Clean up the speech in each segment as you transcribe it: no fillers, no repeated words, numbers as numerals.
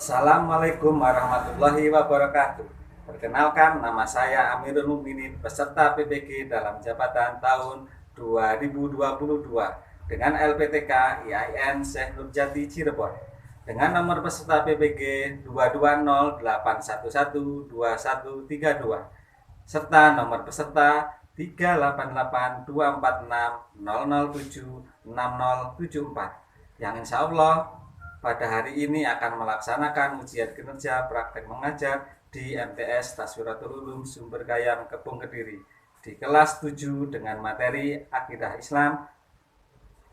Assalamualaikum warahmatullahi wabarakatuh. Perkenalkan, nama saya Amirul Mukminin, peserta PPG dalam jabatan tahun 2022 dengan LPTK IAIN Syekh Nurjati Cirebon dengan nomor peserta PPG 22081121132 serta nomor peserta 3882460076074 yang insya Allah pada hari ini akan melaksanakan ujian kinerja praktek mengajar di MTS Taswiratul Ulum Sumber Gayam Kebun Kediri di kelas 7 dengan materi Akidah Islam.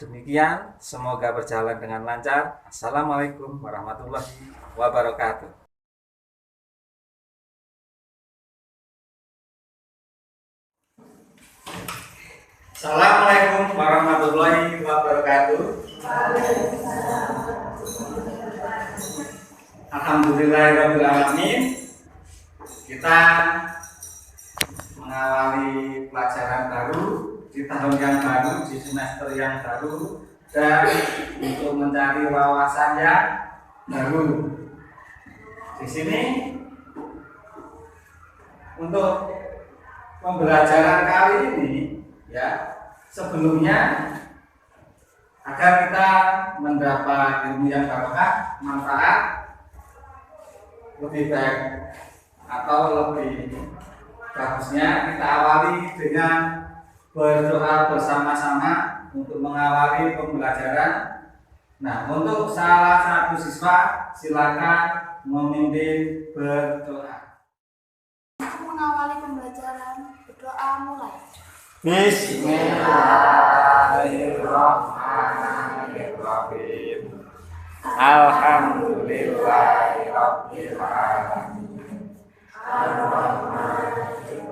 Demikian, semoga berjalan dengan lancar. Assalamualaikum warahmatullahi wabarakatuh. Assalamualaikum warahmatullahi wabarakatuh. Alhamdulillahirrahmanirrahim. Kita mengawali pelajaran baru di tahun yang baru, di semester yang baru, dan untuk mencari wawasan yang baru. Di sini untuk pembelajaran kali ini, ya, sebelumnya agar kita mendapat ilmu yang barokah, manfaat, lebih baik atau lebih bagusnya kita awali dengan berdoa bersama-sama untuk mengawali pembelajaran. Nah, untuk salah satu siswa silakan memimpin berdoa. Mengawali pembelajaran, berdoa mulai. Bismillahirrahmanirrahim. Alhamdulillahirabbil alamin. Ar-Rahmanir-Rahim.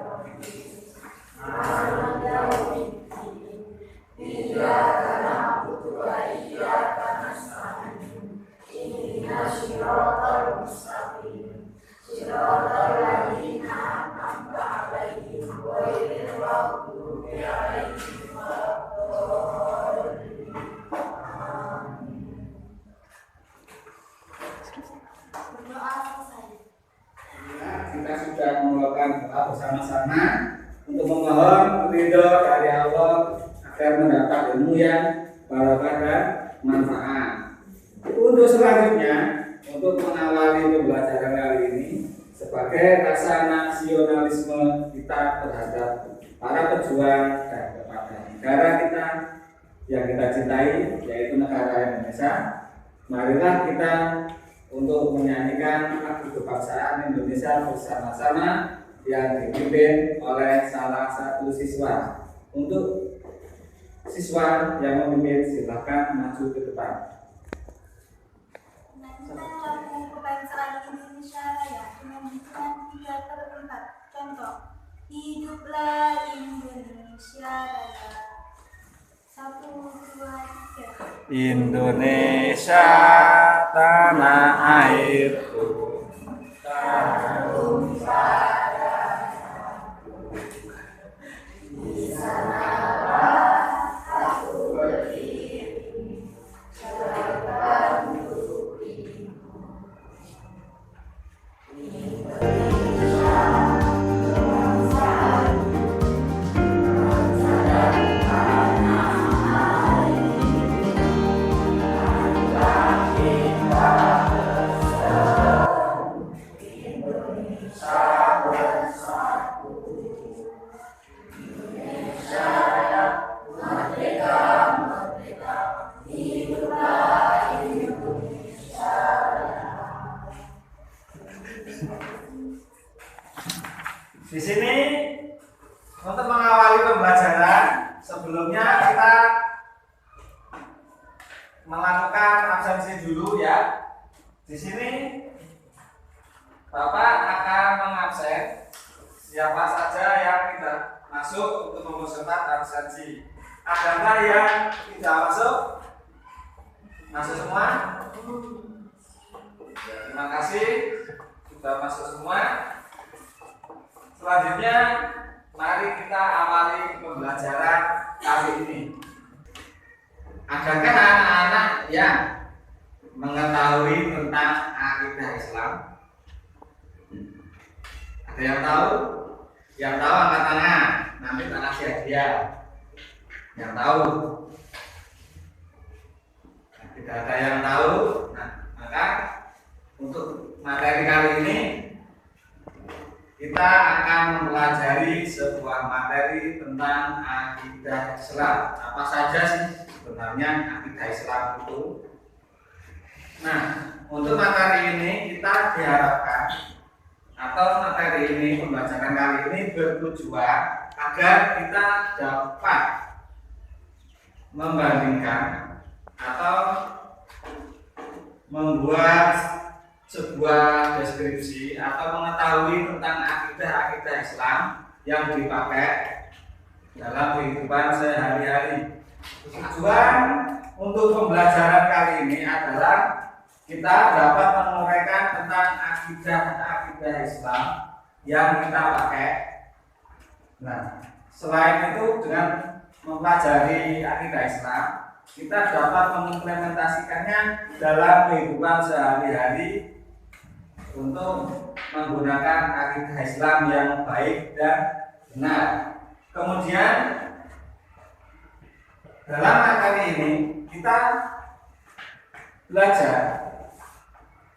Maliki yaumiddin. Iyyaka na'budu wa iyyaka nasta'in. Ihdinas siratal mustaqim. Siratal ladzina an'amta 'alaihim ghairil maghdubi 'alaihim waladdallin. Berdoa selesai. Ya, kita sudah melakukan doa bersama-sama untuk memohon ridho dari Allah agar mendapat ilmu yang barokah dan manfaat. Untuk selanjutnya, untuk mengawali pembelajaran kali ini sebagai rasa nasionalisme kita terhadap para pejuang dan kepada negara kita yang kita cintai, yaitu negara Indonesia, marilah kita untuk menyanyikan lagu kebangsaan Indonesia bersama-sama yang dipimpin oleh salah satu siswa. Untuk siswa yang memimpin silakan maju ke depan. Menyanyikan lagu kebangsaan Indonesia Raya dengan hitungan 3 terempat. Contoh, hiduplah Indonesia Raya. 1, 2, 3. Indonesia tanah airku, harum di sanalah aku berdiri, berbentuk Di sini untuk mengawali pembelajaran, sebelumnya kita melakukan absensi dulu ya. Di sini Bapak akan mengabsen siapa saja yang tidak masuk untuk mempeserta absensi. Adakah yang tidak masuk? Masuk semua? Ya, terima kasih sudah masuk semua. Selanjutnya, mari kita awali pembelajaran kali ini. Adakah anak-anak yang mengetahui tentang akidah Islam? Ada yang tahu? Yang tahu angkat tangan. Nanti tak kasih hadiah. Yang tahu? Nah, tidak ada yang tahu. Nah, maka untuk materi kali ini kita akan mempelajari sebuah materi tentang akidah Islam. Apa saja sih sebenarnya akidah Islam itu? Nah, untuk materi ini kita diharapkan atau materi ini, pembelajaran kali ini bertujuan agar kita dapat membandingkan atau membuat sebuah deskripsi atau mengetahui tentang akidah-akidah Islam yang dipakai dalam kehidupan sehari-hari. Tujuan untuk pembelajaran kali ini adalah kita dapat menguraikan tentang akidah-akidah Islam yang kita pakai. Nah, selain itu dengan mempelajari akidah Islam, kita dapat mengimplementasikannya dalam kehidupan sehari-hari untuk menggunakan akidah Islam yang baik dan benar. Kemudian dalam materi ini kita belajar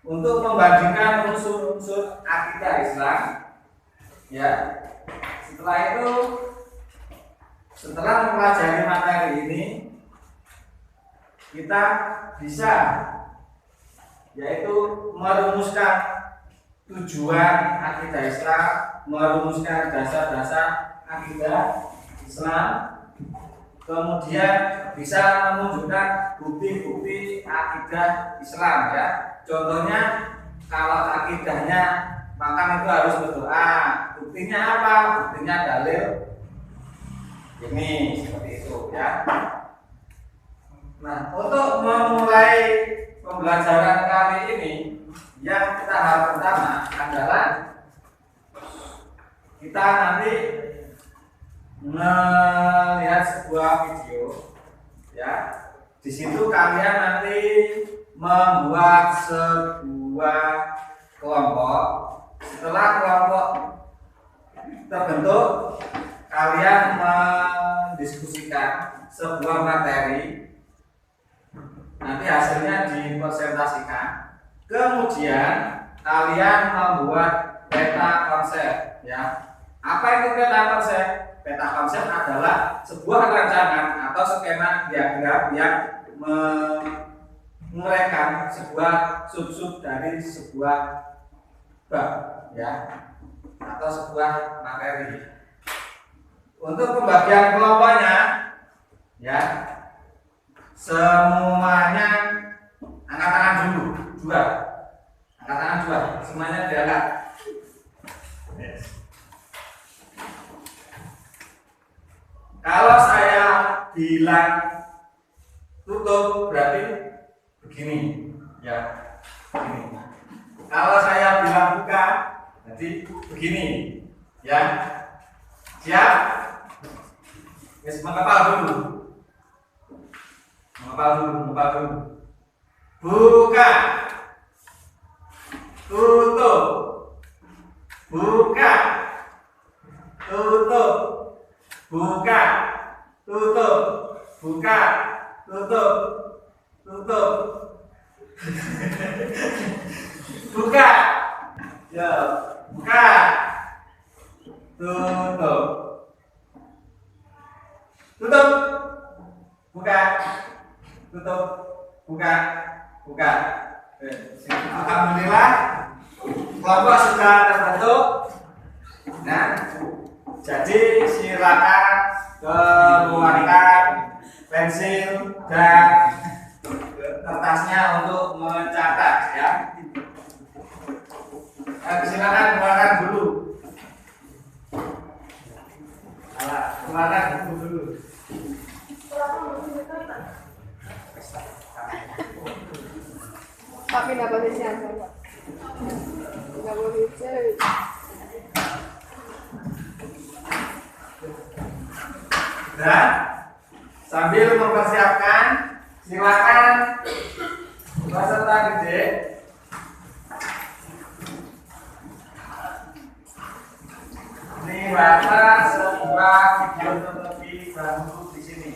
untuk membandingkan unsur-unsur akidah Islam. Ya, setelah mempelajari materi ini, kita bisa yaitu merumuskan tujuan akidah Islam, merumuskan dasar-dasar akidah Islam, kemudian bisa menunjukkan bukti-bukti akidah Islam ya. Contohnya kalau akidahnya makan itu harus berdoa. Buktinya apa? Buktinya dalil ini seperti itu ya. Nah, untuk memulai pembelajaran kali ini, yang kita hal pertama adalah kita nanti melihat sebuah video ya. Di situ kalian nanti membuat sebuah kelompok. Setelah kelompok terbentuk, kalian mendiskusikan sebuah materi. Nanti hasilnya dipresentasikan. Kemudian kalian membuat peta konsep ya. Apa itu peta konsep? Peta konsep adalah sebuah rancangan atau skema diagram yang menguraikan sebuah sub-sub dari sebuah bab ya, atau sebuah materi. Untuk pembagian kelompoknya ya, semuanya angkat tangan dulu, dua. Angkat tangan dua, semuanya diangkat. Yes. Kalau saya bilang tutup berarti begini ya, begini. Kalau saya bilang buka berarti begini ya. Siap? Yes, mengepal dulu. Mengepal dulu. Buka. Tutup. Buka. Tutup. Buka. Tutup. Buka. Tutup. Tutup. Buka. Ya, buka. Tutup. Tutup. Buka. Tutup. Buka. Buka. Alhamdulillah kelompok sudah terbentuk. Nah, jadi silakan keluarkan pensil dan kertasnya untuk mencatat ya. Silakan keluarkan dulu. Keluarkan buku dulu. Tapi nggak boleh siapa, Pak. Nggak boleh cewek. Dan sambil mempersiapkan, silakan beserta merasa sebuah video terlebih dahulu di sini.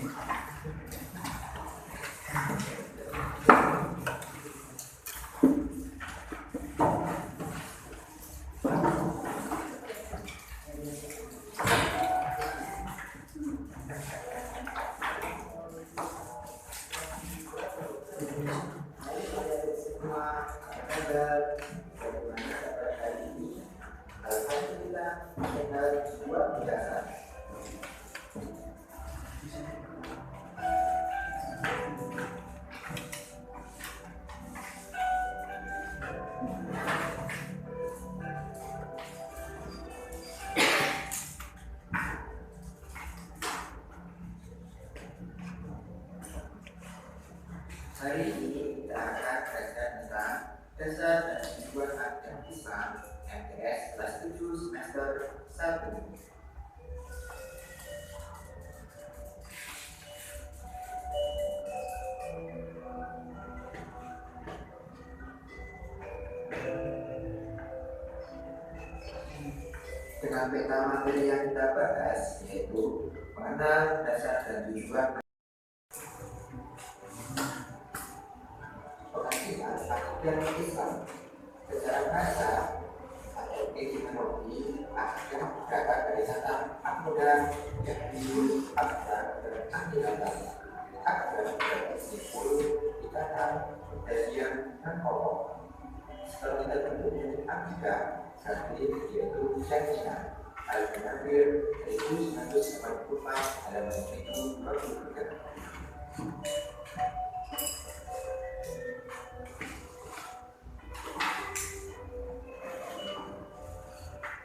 Hari ini kita akan belajar tentang dasar dan tujuan agama Islam MTS kelas 7 semester 1. Dengan peta materi yang kita bahas yaitu mengenal dasar dan tujuan akidah Islam secara bahasa atau etimologi. Akidah berasal dari kata akidah yakni akidah berarti akidah berarti simpul, ikatan, kejadian dan pokok. Setelah kita bentuknya akidah satu yaitu keyakinan Al-Munawwir 1984 dalam itu 23.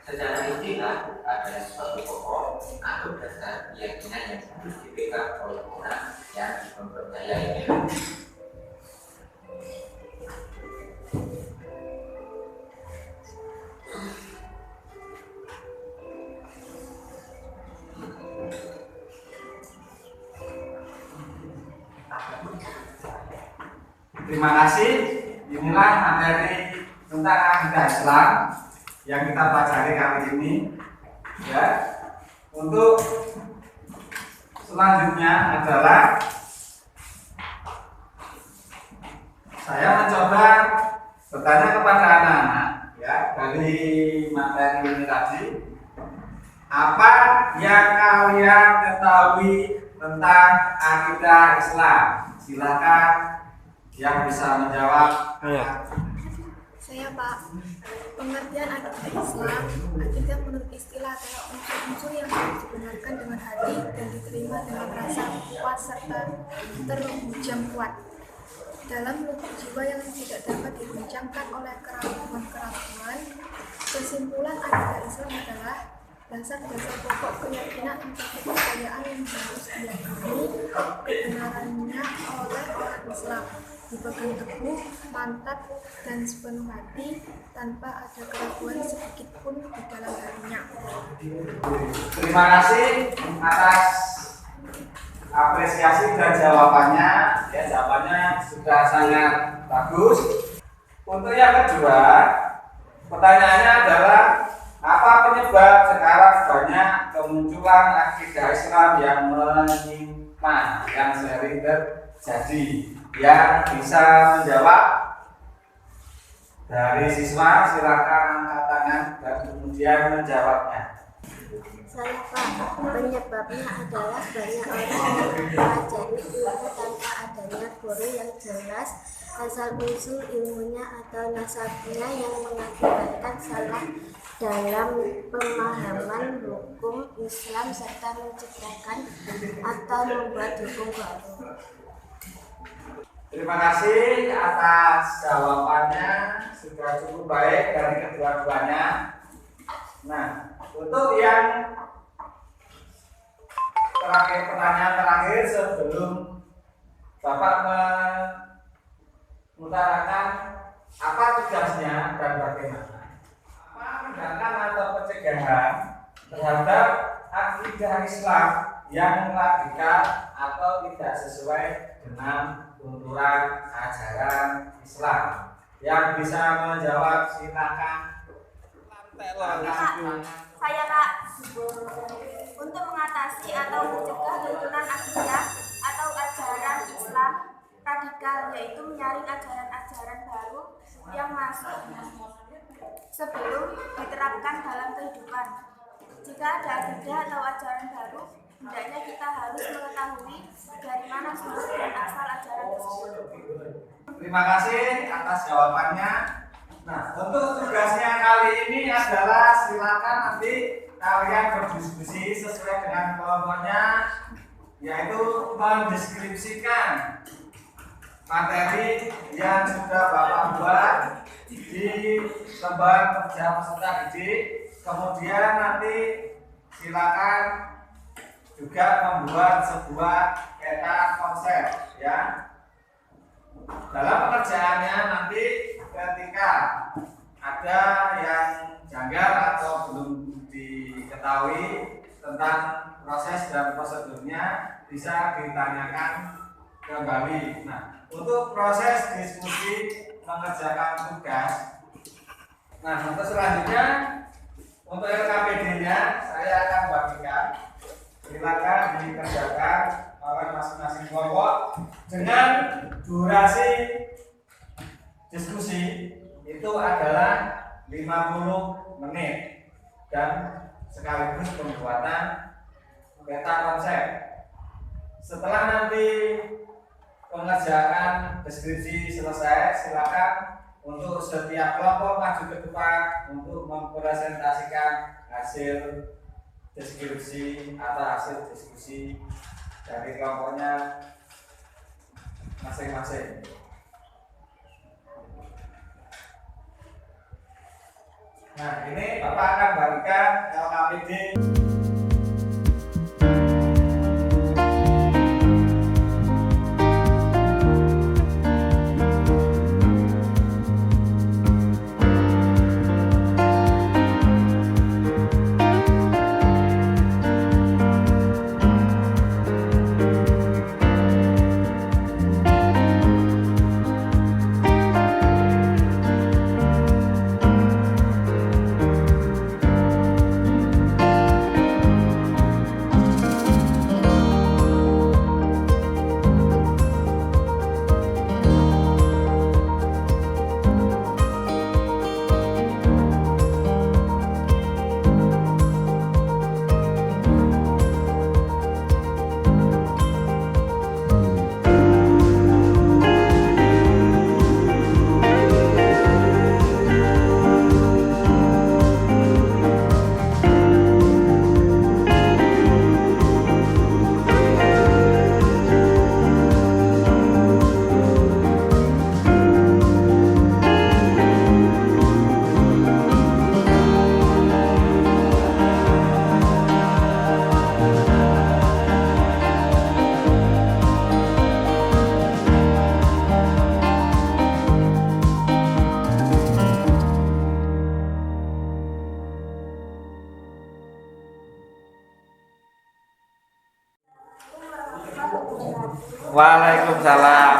Secara istilah adalah suatu pokok atau dasar keyakinan yang harus dipegang oleh orang yang mempercayainya. Terima kasih. Inilah materi tentang akidah Islam yang kita pelajari kali ini. Ya. Untuk selanjutnya adalah saya mencoba bertanya kepada anak-anak ya dari materi ini tadi, apa yang kalian ketahui tentang akidah Islam? Silakan yang bisa menjawab. Saya Pak. Pengertian akidah Islam, akidah menurut istilah adalah unsur-unsur yang harus dibenarkan dengan hati dan diterima dengan rasa puas serta terhujam kuat dalam lubuk jiwa yang tidak dapat digoncangkan oleh keraguan-keraguan. Kesimpulan akidah Islam adalah dasar-dasar pokok keyakinan atau kepercayaan yang harus diyakini kebenarannya oleh orang Islam, dipegang teguh, mantap, dan sepenuh hati tanpa ada keraguan sedikit pun di dalam hatinya. Terima kasih atas apresiasi dan jawabannya. Ya, jawabannya sudah sangat bagus. Untuk yang kedua, pertanyaannya adalah apa penyebab sekarang banyak kemunculan akidah Islam yang menyimpang, yang sering terjadi? Yang bisa menjawab dari siswa silakan angkat tangan dan kemudian menjawabnya. Saya Pak, penyebabnya adalah banyak orang yang mempelajari ilmu tanpa adanya guru yang jelas asal-usul ilmunya atau nasabnya yang mengakibatkan salah dalam pemahaman hukum Islam serta menciptakan atau membuat hukum baru. Terima kasih atas jawabannya, sudah cukup baik dari kedua-duanya. Nah, untuk yang terakhir, pertanyaan terakhir sebelum Bapak mengutarakan apa tugasnya dan bagaimana, apa tindakan atau pencegahan terhadap akidah Islam yang radikal atau tidak sesuai dengan tuntunan ajaran Islam. Yang bisa menjawab silakan. Saya Kak. Untuk mengatasi atau mencegah tuntunan akidah atau ajaran Islam radikal, yaitu menyaring ajaran-ajaran baru yang masuk sebelum diterapkan dalam kehidupan. Jika ada akidah atau ajaran baru, hendaknya kita harus mengetahui dari mana sumber dan asal ajaran tersebut. Terima kasih atas jawabannya. Nah, untuk tugasnya kali ini adalah silakan nanti kalian berdiskusi sesuai dengan kelompoknya, yaitu mendeskripsikan materi yang sudah Bapak buat di lembar kerja peserta didik. Kemudian nanti silakan juga membuat sebuah peta konsep, ya. Dalam pekerjaannya nanti ketika ada yang janggal atau belum diketahui tentang proses dan prosedurnya bisa ditanyakan kembali. Nah, untuk proses diskusi mengerjakan tugas, nah untuk selanjutnya untuk LKPD-nya saya akan bagikan. Silakan dikerjakan oleh masing-masing kelompok dengan durasi diskusi itu adalah 50 menit dan sekaligus pembuatan peta konsep. Setelah nanti pengerjaan deskripsi selesai, silakan untuk setiap kelompok maju ke depan untuk mempresentasikan hasil deskripsi atau hasil diskusi dari kelompoknya masing-masing. Nah, ini Bapak akan bagikan LKPD. Waalaikumsalam.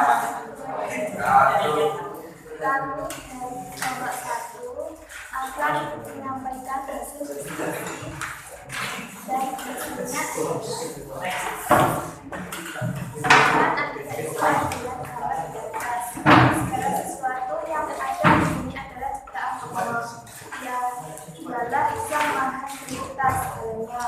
Kami dari kelompok 1 akan menyampaikan hasil diskusi dan hasilnya akan akidah Islam dengan gambar identitas. Segala sesuatu yang ada di sini adalah ciptaan Allah yang adalah Islam Maha Pencipta segalanya.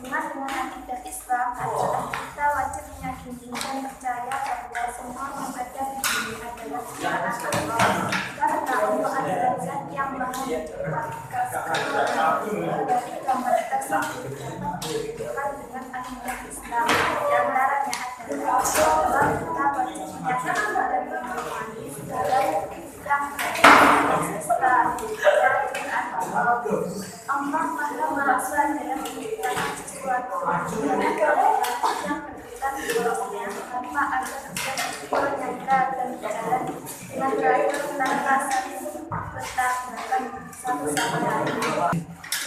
Hubungan dengan akidah Islam adalah kita wajib meyakini dan percaya bahwa semua yang ada di sini adalah ciptaan Allah. Karena Allah adalah Zat yang Maha Pencipta dari gambar tersebut dapat ditunjukkan dengan akidah Islam. Di antaranya adalah bahwa kita wajib meyakini dan memahami segala yang Islam. Allah Maha Mengasuh dalam menciptakan sesuatu yang berkaitan dengannya tanpa ada kesenjangan nyata dan berjalan dengan terakhir tanpa saling bertabrakan satu sama lain.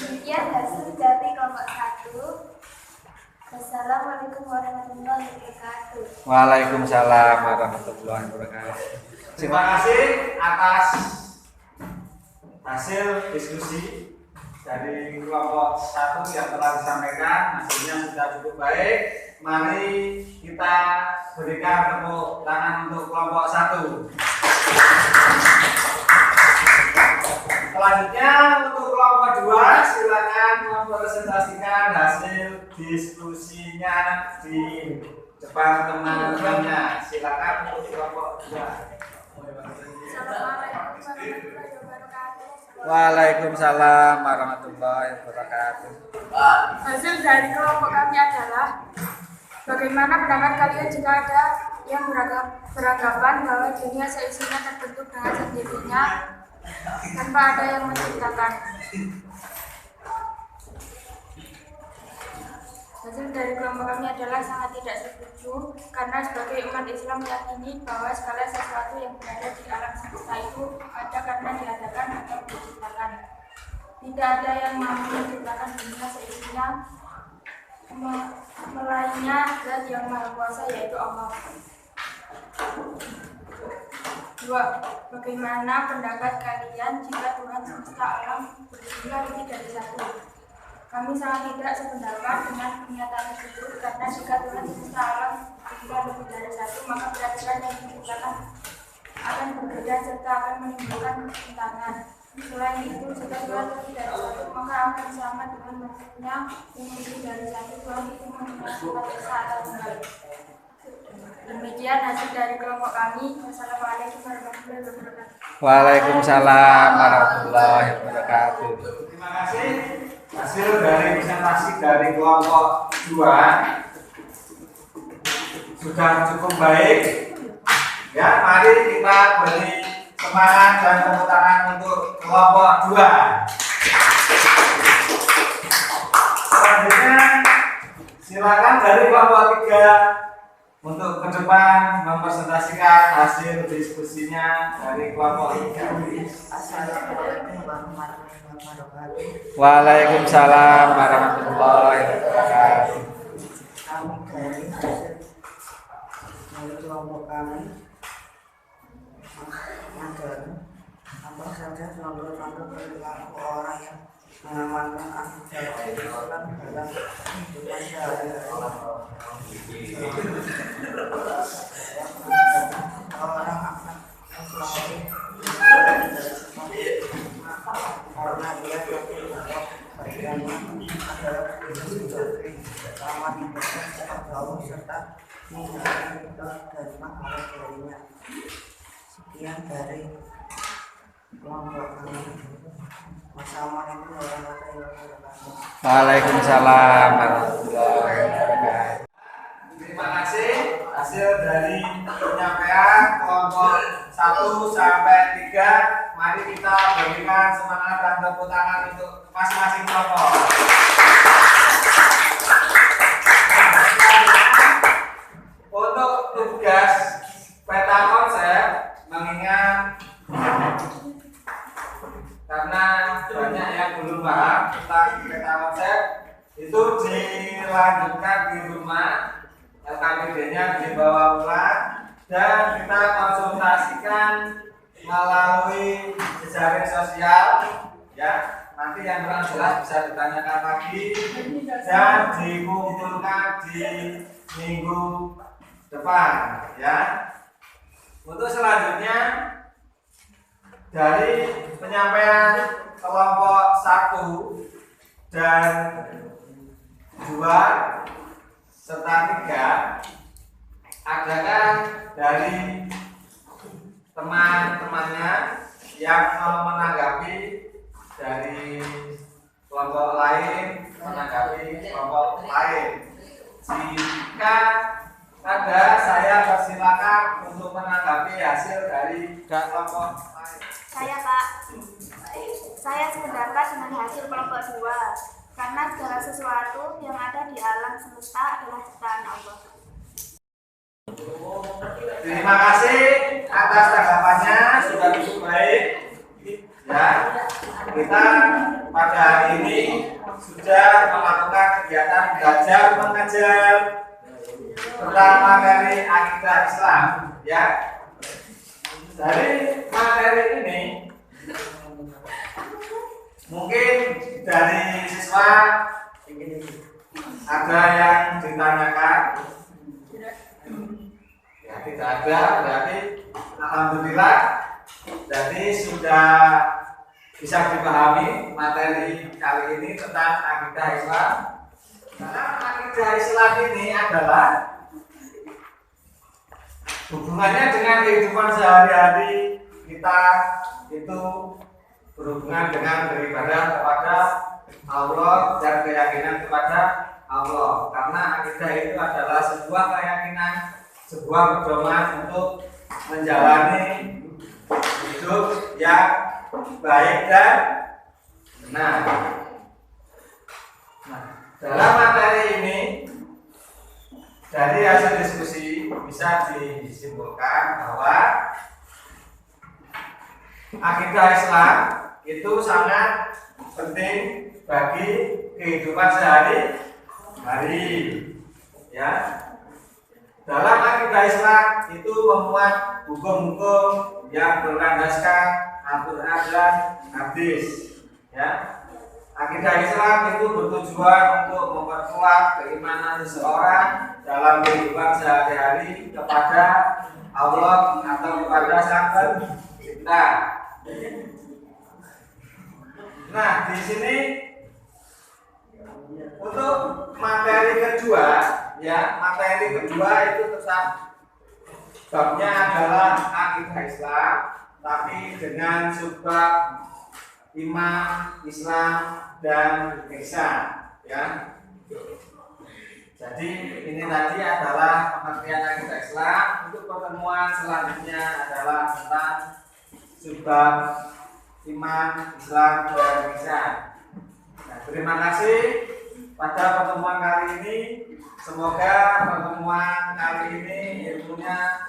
Demikian hasil dari kelompok 1. Wassalamualaikum warahmatullahi wabarakatuh. Waalaikumsalam warahmatullahi wabarakatuh. Terima kasih atas hasil diskusi dari kelompok 1 yang telah disampaikan hasilnya sudah cukup baik. Mari kita berikan tepuk tangan untuk kelompok 1. Selanjutnya untuk kelompok 2 silakan mempresentasikan hasil diskusinya di depan teman-temannya. Silakan untuk kelompok 2. Waalaikumsalam warahmatullahi wabarakatuh. Hasil dari kelompok kami adalah bagaimana pendapat kalian jika ada yang beranggapan bahwa dunia seisinya terbentuk dengan sendirinya tanpa ada yang menciptakan. Hasil dari kelompok kami adalah sangat tidak setuju karena sebagai umat Islam meyakini bahwa segala sesuatu yang berada di alam semesta itu ada karena diadakan atau diciptakan. Tidak ada yang mampu menciptakan dunia seisinya melainnya Zat yang Maha Kuasa yaitu Allah. 2. Bagaimana pendapat kalian jika Tuhan semesta alam berjumlah lebih dari 1? Kami sangat tidak sependapat dengan pernyataan tersebut karena jika Tuhan semesta alam berjumlah lebih dari 1, maka peraturan yang diciptakan akan berbeda serta akan menimbulkan pertentangan. Selain itu, jika Tuhan lebih dari 1, maka akan sama dengan maksudnya yang lebih dari 1 Tuhan itu mempunyai sifat esa atau tunggal. Demikian hasil dari kelompok kami. Wassalamualaikum warahmatullahi wabarakatuh. Waalaikumsalam warahmatullahi wabarakatuh. Terima kasih. Hasil dari presentasi dari kelompok 2 sudah cukup baik. Ya, mari kita beri semangat dan tepuk tangan untuk kelompok 2. Selanjutnya silakan dari kelompok 3 untuk ke depan mempresentasikan hasil diskusinya dari kelompok 3. Assalamualaikum warahmatullahi wabarakatuh. Waalaikumsalam warahmatullahi wabarakatuh. Kami dari hasil dari kelompok kami adalah apa saja contoh-contoh perilaku orang yang mengamalkan akidah Islam dalam kehidupan sehari-hari. Orang akan selalu karena dia yakin bahwa agama adalah filosofi utama ibadah agama serta menghindari dan pahala darinya. Sekian dari kelompok kami. Wassalamualaikum warahmatullahi wabarakatuh. Waalaikumsalam warahmatullahi wabarakatuh. Terima kasih hasil dari penyampaian kelompok 1 sampai 3. Mari kita berikan semangat dan tepuk tangan untuk masing-masing kelompok. Untuk tugas peta konsep, mengingat karena banyak yang belum paham tentang peta konsep, itu dilanjutkan di rumah. LKPD-nya dibawa pulang dan kita konsultasikan melalui jejaring sosial, ya. Nanti yang kurang jelas bisa ditanyakan lagi dan dikumpulkan di minggu depan, ya. Untuk selanjutnya dari penyampaian kelompok 1 dan 2 serta 3, adakah dari teman-temannya yang mau menanggapi dari kelompok lain, menanggapi kelompok lain? Jika ada, saya persilakan untuk menanggapi hasil dari kelompok lain. Saya Pak, saya sependapat dengan hasil kelompok 2 karena segala sesuatu yang ada di alam semesta adalah ciptaan Allah. Terima kasih atas tanggapannya, sudah cukup baik. Ya, kita pada hari ini sudah melakukan kegiatan belajar mengajar tentang materi akidah Islam. Ya, dari materi ini mungkin dari siswa ada yang ditanyakan? Ya, tidak ada, berarti alhamdulillah jadi sudah bisa dipahami materi kali ini tentang akidah Islam. Karena akidah Islam ini adalah hubungannya dengan kehidupan sehari-hari kita, itu berhubungan dengan beribadah kepada Allah dan keyakinan kepada Allah. Karena akidah itu adalah sebuah keyakinan, sebuah pedoman untuk menjalani hidup yang baik dan benar. Nah, dalam materi ini dari hasil diskusi bisa disimpulkan bahwa akidah Islam itu sangat penting bagi kehidupan sehari-hari. Ya, dalam akidah Islam itu memuat hukum-hukum yang berlandaskan Al-Quran dan hadis. Ya, akidah Islam itu bertujuan untuk memperkuat keimanan seseorang dalam kehidupan sehari-hari kepada Allah atau kepada Sang Pencipta. Nah, di sini untuk materi kedua, ya, materi kedua itu tetap babnya adalah akidah Islam, tapi dengan subbab iman, Islam, dan ihsan. Ya. Jadi ini tadi adalah pengertian akidah Islam. Untuk pertemuan selanjutnya adalah tentang subbab iman, Islam, dan ihsan. Nah, terima kasih pada pertemuan kali ini. Semoga pertemuan kali ini ilmunya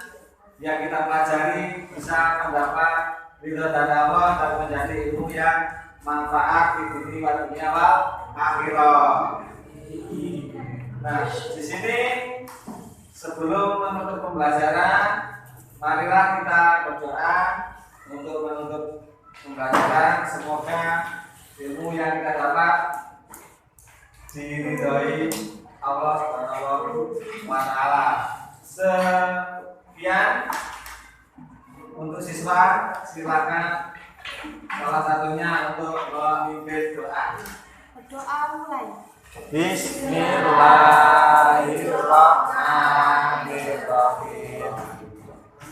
yang kita pelajari bisa mendapat ridho dari Allah dan menjadi ilmu yang manfaat di dunia dan dunia akhirat. Nah, di sini sebelum menutup pembelajaran, marilah kita berdoa untuk menutup pembelajaran. Semoga ilmu yang kita dapat diridhoi Allah Subhanahu wa taala. Sekian untuk siswa, silakan salah satunya untuk memimpin doa. Berdoa mulai. Bismillahirrahmanirrahim.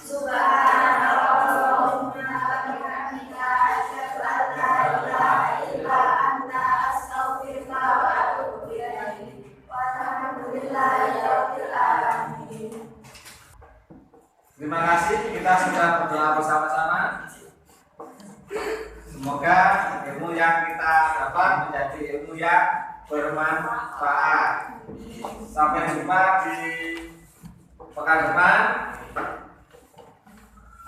Subhanallahumma wa bihamdika asyhadu an la ilaha illa anta astaghfiruka wa atubu ilaik. Walhamdulillahirabbil alamin. Terima kasih, kita sudah berdoa bersama-sama. Semoga ilmu yang kita dapat menjadi ilmu yang bermanfaat. Sampai jumpa di pekan depan.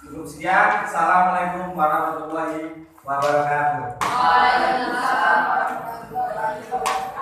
Cukup sekian. Assalamualaikum warahmatullahi wabarakatuh. Waalaikumsalam warahmatullahi wabarakatuh.